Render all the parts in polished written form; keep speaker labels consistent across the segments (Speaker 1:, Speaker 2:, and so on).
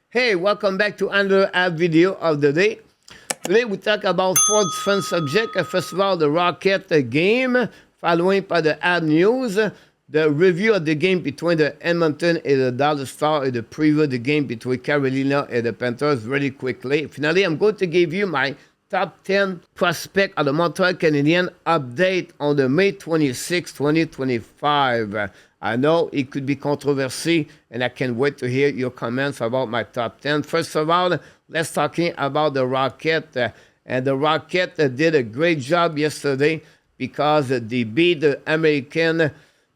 Speaker 1: Hey, welcome back to another app video of the day. Today we talk about four different subjects. First of all, the Rocket game, following by the ad news, the review of the game between the Edmonton and the Dallas Stars, and the preview of the game between Carolina and the Panthers really quickly. Finally, I'm going to give you my top 10 prospect of the Montreal Canadiens update on the May 26, 2025. I know it could be controversy, and I can't wait to hear your comments about my top 10. First of all, let's talking about the Rocket. And the Rocket did a great job yesterday because they beat the American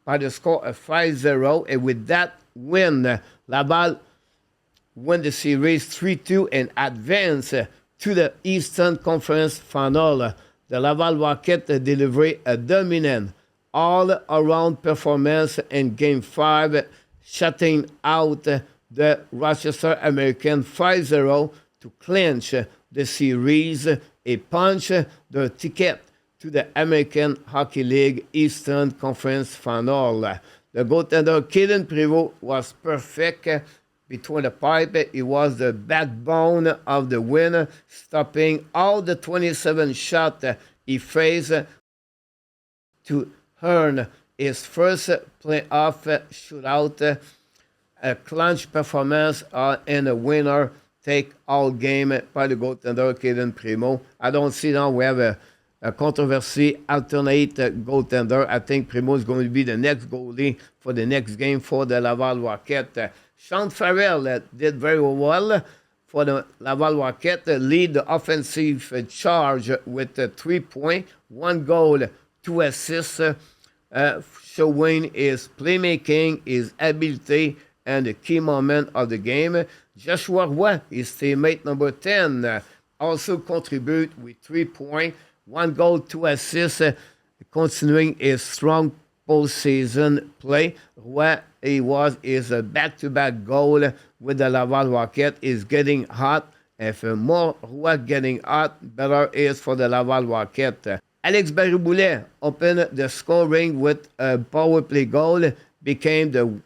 Speaker 1: by the score of 5-0. And with that win, Laval won the series 3-2 and advance to the Eastern Conference Final. The Laval Rocket delivered a dominant all-around performance in Game 5, shutting out the Rochester American 5-0 to clinch the series and punch the ticket to the American Hockey League Eastern Conference Final. The goaltender Primeau was perfect between the pipe. He was the backbone of the win, stopping all the 27 shots he faced to earn his first playoff shootout, a clutch performance and a winner take all game by the goaltender Primeau. I don't see now we have a controversy, alternate goaltender. I think Primeau is going to be the next goalie for the next game for the Laval Rocket. Sean Farrell did very well for the Laval Rocket, lead the offensive charge with 3 points, 1 goal, 2 assists, showing his playmaking, his ability, and the key moment of the game. Joshua Roy, his teammate number 10, also contribute with 3 points, 1 goal, 2 assists, continuing his strong postseason play. Roy, is a back-to-back goal with the Laval Rocket. Is getting hot. If more Roy getting hot, better is for the Laval Rocket. Alex Bariboulet opened the scoring with a power play goal, became the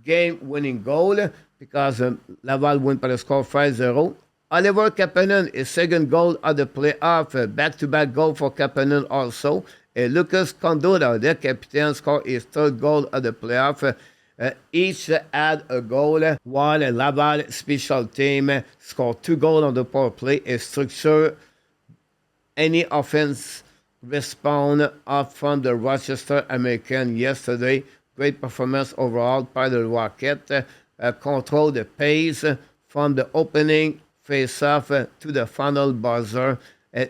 Speaker 1: game-winning goal because Laval won by the score 5-0. Oliver Kapanen, his second goal of the playoff, back-to-back goal for Kapanen also. Lucas Condotta, the captain, scored his third goal of the playoff. Each had a goal, while Laval special team scored 2 goals on the power play. A structure any offense respond up from the Rochester American yesterday. Great performance overall by the Rocket. Control the pace from the opening face-off to the final buzzer.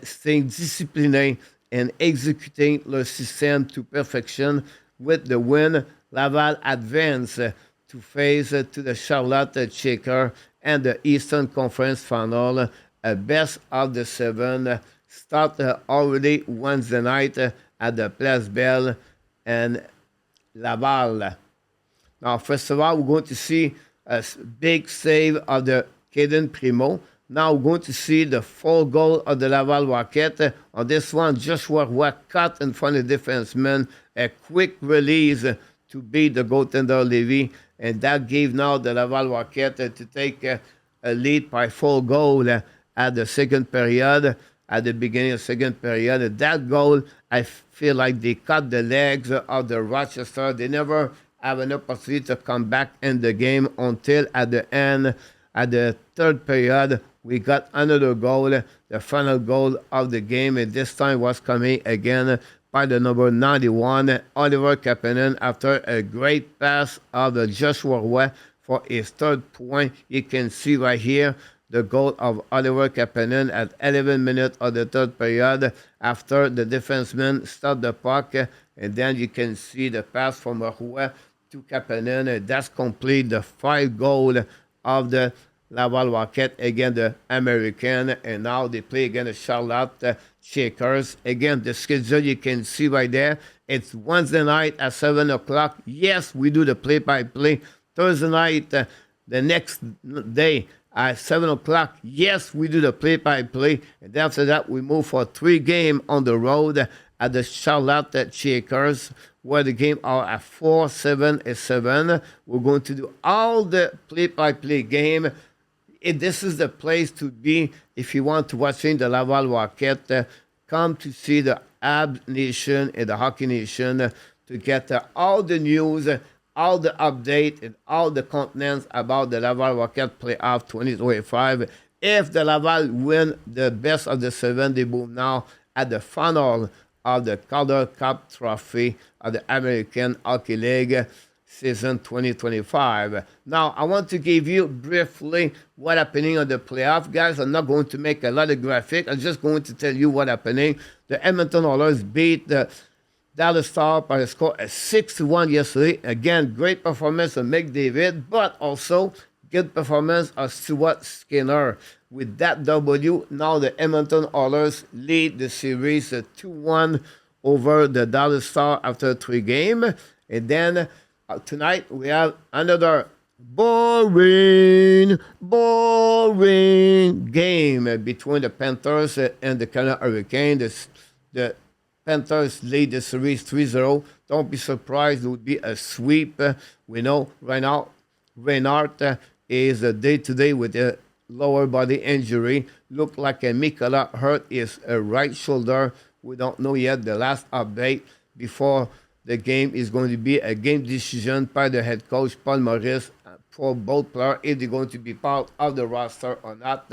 Speaker 1: Staying disciplined and executing the system to perfection. With the win, Laval advanced to face to the Charlotte Shaker and the Eastern Conference Final. Best of the 7 start already Wednesday night at the Place Belle and Laval. Now, first of all, we're going to see a big save of the Caden Primeau. Now we're going to see the 4 goal of the Laval Rocket. On this one, Joshua Roy cut in front of the defenseman, a quick release to beat the goaltender Levy, and that gave now the Laval Rocket to take a lead by 4 goals at the second period. At the beginning of the second period, that goal, I feel like they cut the legs of the Rochester. They never have an opportunity to come back in the game until at the end, at the third period, we got another goal, the final goal of the game, and this time was coming again by the number 91, Oliver Kapanen, after a great pass of Joshua Roy for his 3rd point. You can see right here the goal of Oliver Kapanen at 11 minutes of the 3rd period after the defenseman stopped the puck, and then you can see the pass from Roy to Kapanen. That's complete the 5 goal of the Laval Rocket against the American, and now they play against the Charlotte Shakers. Again, the schedule you can see right there. It's Wednesday night at 7 o'clock. Yes, we do the play-by-play. Thursday night, the next day at 7 o'clock. Yes, we do the play-by-play. And after that, we move for 3 games on the road at the Charlotte Shakers, where the game are at 4, 7, and 7. We're going to do all the play-by-play game this is the place to be if you want to watching the Laval Rocket. Come to see the Habs Nation and the Hockey Nation to get all the news, all the update, and all the contents about the Laval Rocket playoff 2025. If the Laval win the best of the 7, they move now at the final of the Calder Cup Trophy of the American Hockey League season 2025. Now, I want to give you briefly what happening on the playoff. Guys, I'm not going to make a lot of graphic. I'm just going to tell you what happening. The Edmonton Oilers beat the Dallas Stars by a score of 6-1 yesterday. Again, great performance of McDavid, but also good performance of Stuart Skinner. With that W, now the Edmonton Oilers lead the series 2-1 over the Dallas Stars after 3 games. And then tonight we have another boring game between the Panthers and the Carolina Hurricanes. The Panthers lead the series 3-0. Don't be surprised, it would be a sweep. We know right now Reinhardt is day-to-day with a lower body injury. Look like a Mikola hurt his right shoulder. We don't know yet the last update before the game is going to be a game decision by the head coach, Paul Maurice, for both players, if they're going to be part of the roster or not.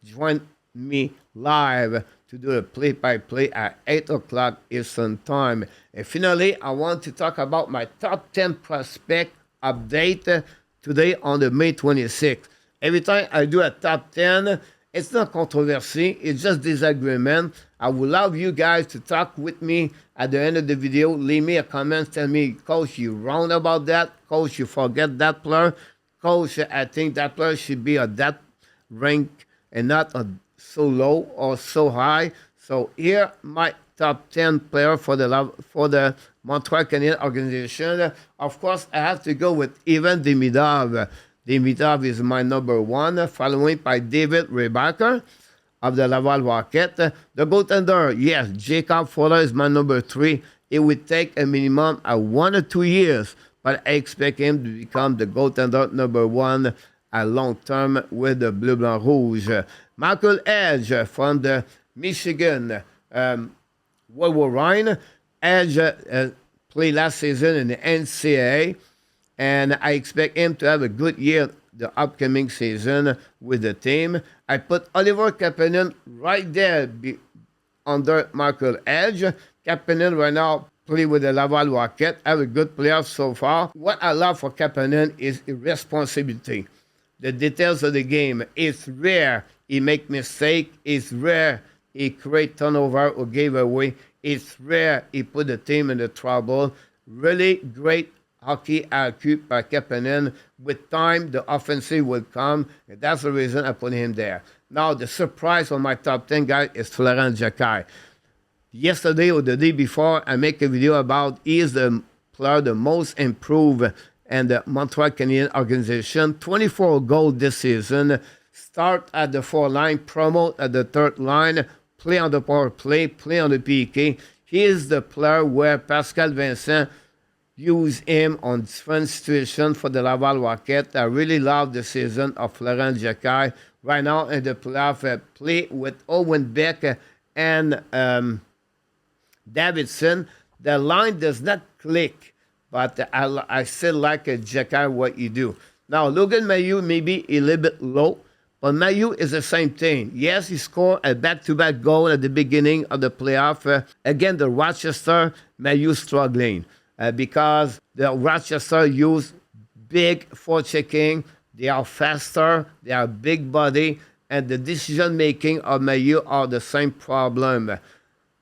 Speaker 1: Join me live to do a play-by-play at 8 o'clock Eastern Time. And finally, I want to talk about my top 10 prospect update today on the May 26th. Every time I do a top 10, it's not controversy, it's just disagreement. I would love you guys to talk with me at the end of the video. Leave me a comment, tell me, Coach, you wrong about that. Coach, you forget that player. Coach, I think that player should be at that rank and not so low or so high. So here, my top 10 player for the Montreal Canadiens organization. Of course, I have to go with Ivan Demidov. Demidov is my number 1, following by David Rebacker of the Laval Rocket. The goaltender, yes, Jacob Fuller is my number 3. It would take a minimum of 1 or 2 years, but I expect him to become the goaltender number 1 at long term with the Bleu Blanc Rouge. Michael Edge from the Michigan Wolverine. Edge played last season in the NCAA, and I expect him to have a good year the upcoming season with the team. I put Oliver Kapanen right there under Michael Edge. Kapanen right now play with the Laval Rocket, have a good playoff so far. What I love for Kapanen is responsibility. The details of the game. It's rare he make mistake. It's rare he create turnover or gave away. It's rare he put the team in the trouble. Really great hockey IQ by Kapanen. With time, the offensive will come. And that's the reason I put him there. Now, the surprise on my top 10 guys is Farrell and Roy. Yesterday or the day before, I make a video about he is the player the most improved in the Montreal Canadiens organization. 24 goals this season. Start at the 4 line, promote at the 3rd line, play on the power play, play on the PK. He is the player where Pascal Vincent use him on different situations for the Laval Rocket. I really love the season of Florent Jacquet. Right now in the playoff, play with Owen Beck and Davidson. The line does not click, but I still like Jacquet what you do. Now, Logan Mailloux may be a little bit low, but Mailloux is the same thing. Yes, he scored a back-to-back goal at the beginning of the playoff. Again, the Rochester, Mailloux struggling. Because the Rochester use big forechecking, they are faster, they are big body, and the decision-making of Mailloux are the same problem.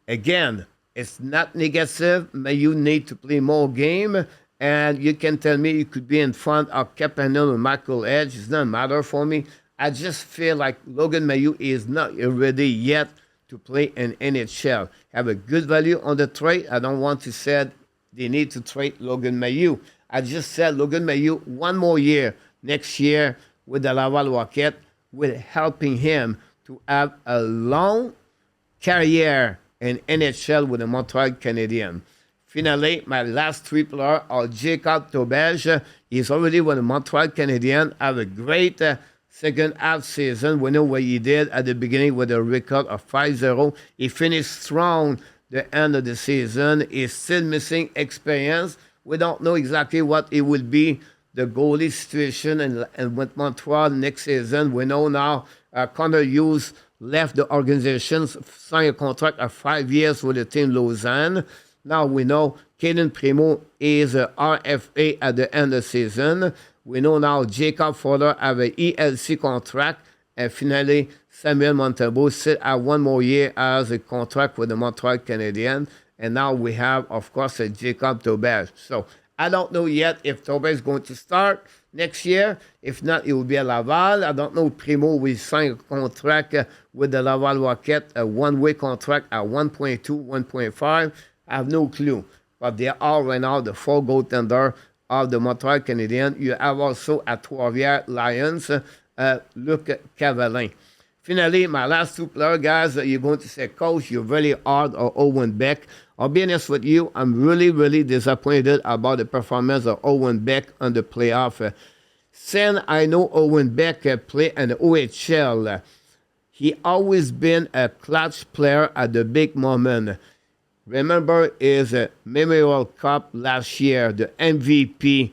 Speaker 1: Again, it's not negative. Mailloux need to play more game, and you can tell me you could be in front of Kapanen or Michael Edge. It doesn't matter for me. I just feel like Logan Mailloux is not ready yet to play in NHL. Have a good value on the trade. I don't want to say they need to trade Logan Mailloux. I just said Logan Mailloux 1 more year next year with the Laval Rocket will helping him to have a long career in NHL with the Montreal Canadiens. Finally, my last 3 players are Jacob Tobage. He's already with the Montreal Canadiens. Have a great second half season. We know what he did at the beginning with a record of 5-0. He finished strong the end of the season. He's still missing experience. We don't know exactly what it will be, the goalie situation, and with Montreal next season. We know now Connor Hughes left the organization, signed a contract of 5 years with the team Lausanne. Now we know Primeau is a RFA at the end of the season. We know now Jacob Fowler have an ELC contract. And finally, Samuel Montembeault still have 1 more year as a contract with the Montreal Canadiens. And now we have, of course, Jacob Taubert. So I don't know yet if Taubert is going to start next year. If not, it will be at Laval. I don't know if Primeau will sign a contract with the Laval Rocket, a one-way contract at 1.2, 1.5. I have no clue. But they are right now the 4 goaltender of the Montreal Canadiens. You have also at Trois-Rivières Lions, Luc Cavalin. Finally, my last 2 players, guys, you're going to say, Coach, you're really hard on Owen Beck. I'll be honest with you, I'm really, really disappointed about the performance of Owen Beck on the playoff. Since I know Owen Beck play in the OHL, he always been a clutch player at the big moment. Remember his Memorial Cup last year, the MVP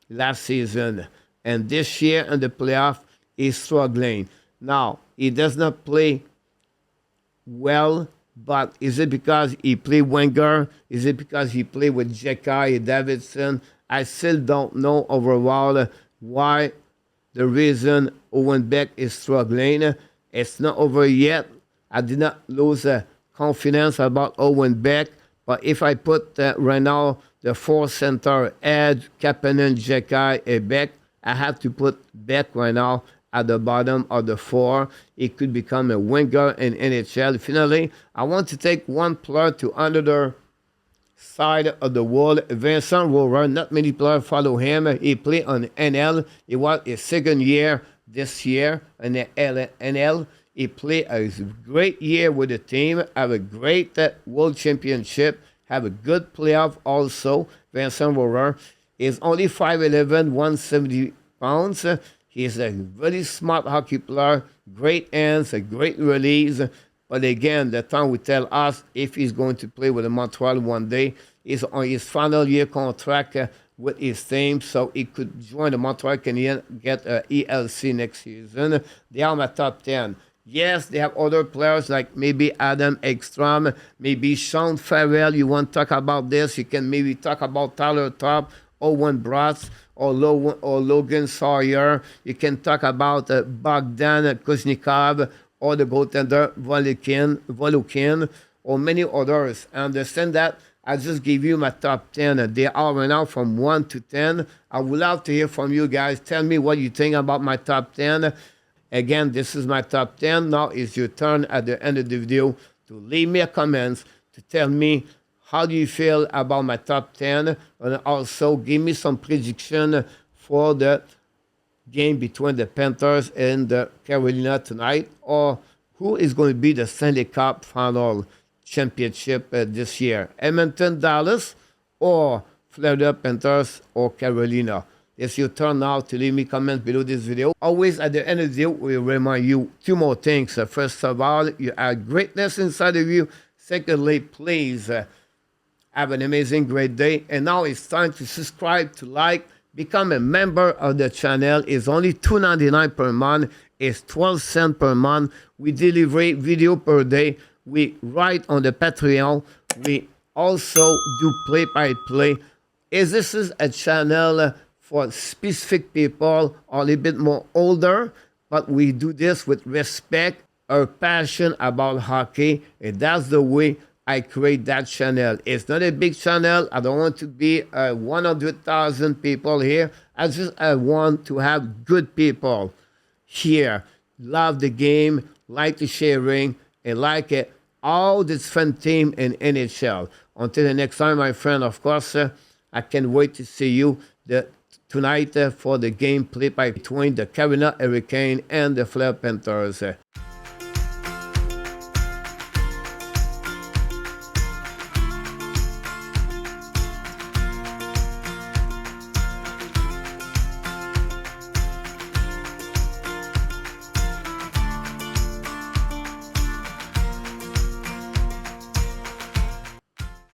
Speaker 1: last season. And this year in the playoff, he's struggling. Now, he does not play well, but is it because he played winger? Is it because he played with Jekai Davidson? I still don't know overall why the reason Owen Beck is struggling. It's not over yet. I did not lose confidence about Owen Beck, but if I put right now the 4 center, Edge, Kapanen, Jekai, and Beck, I have to put Beck right now at the bottom of the 4. It could become a winger in NHL. Finally, I want to take one player to another side of the world. Vincent Rower, not many players follow him. He played on NL. It was his 2nd year this year in the NL. He played a great year with the team, have a great World Championship, have a good playoff also. Vincent Rower is only 5'11", 170 pounds. He's a very smart hockey player, great hands, a great release. But again, the time will tell us if he's going to play with the Montreal one day. He's on his final year contract with his team, so he could join the Montreal Canadiens, get a ELC next season. They are my top 10. Yes, they have other players like maybe Adam Ekstrom, maybe Sean Farrell. You want to talk about this? You can maybe talk about Tyler Top, Owen Bratz, or Logan Sawyer. You can talk about Bogdan Kuznikov or the goaltender Volukin or many others. I understand that. I just give you my top 10. They are right now from 1 to 10. I would love to hear from you guys. Tell me what you think about my top 10. Again, this is my top 10. Now it's your turn at the end of the video to leave me a comment to tell me how do you feel about my top 10, and also give me some prediction for the game between the Panthers and the Carolina tonight, or who is going to be the Stanley Cup final championship this year, Edmonton, Dallas, or Florida Panthers or Carolina. It's your turn now to leave me comments below this video. Always at the end of the video, we remind you 2 more things. First of all, you have greatness inside of you. Secondly, please have an amazing, great day. And now it's time to subscribe, to like, become a member of the channel. It's only $2.99 per month. It's 12 cents per month. We deliver video per day. We write on the Patreon. We also do play-by-play. This is a channel for specific people, or a little bit more older, but we do this with respect, our passion about hockey, and that's the way I create that channel. It's not a big channel. I don't want to be 100,000 people here. I just want to have good people here. Love the game, like the sharing, and like it. All this fun team in NHL. Until the next time, my friend, of course, I can't wait to see you tonight for the game played between the Carolina Hurricanes and the Florida Panthers.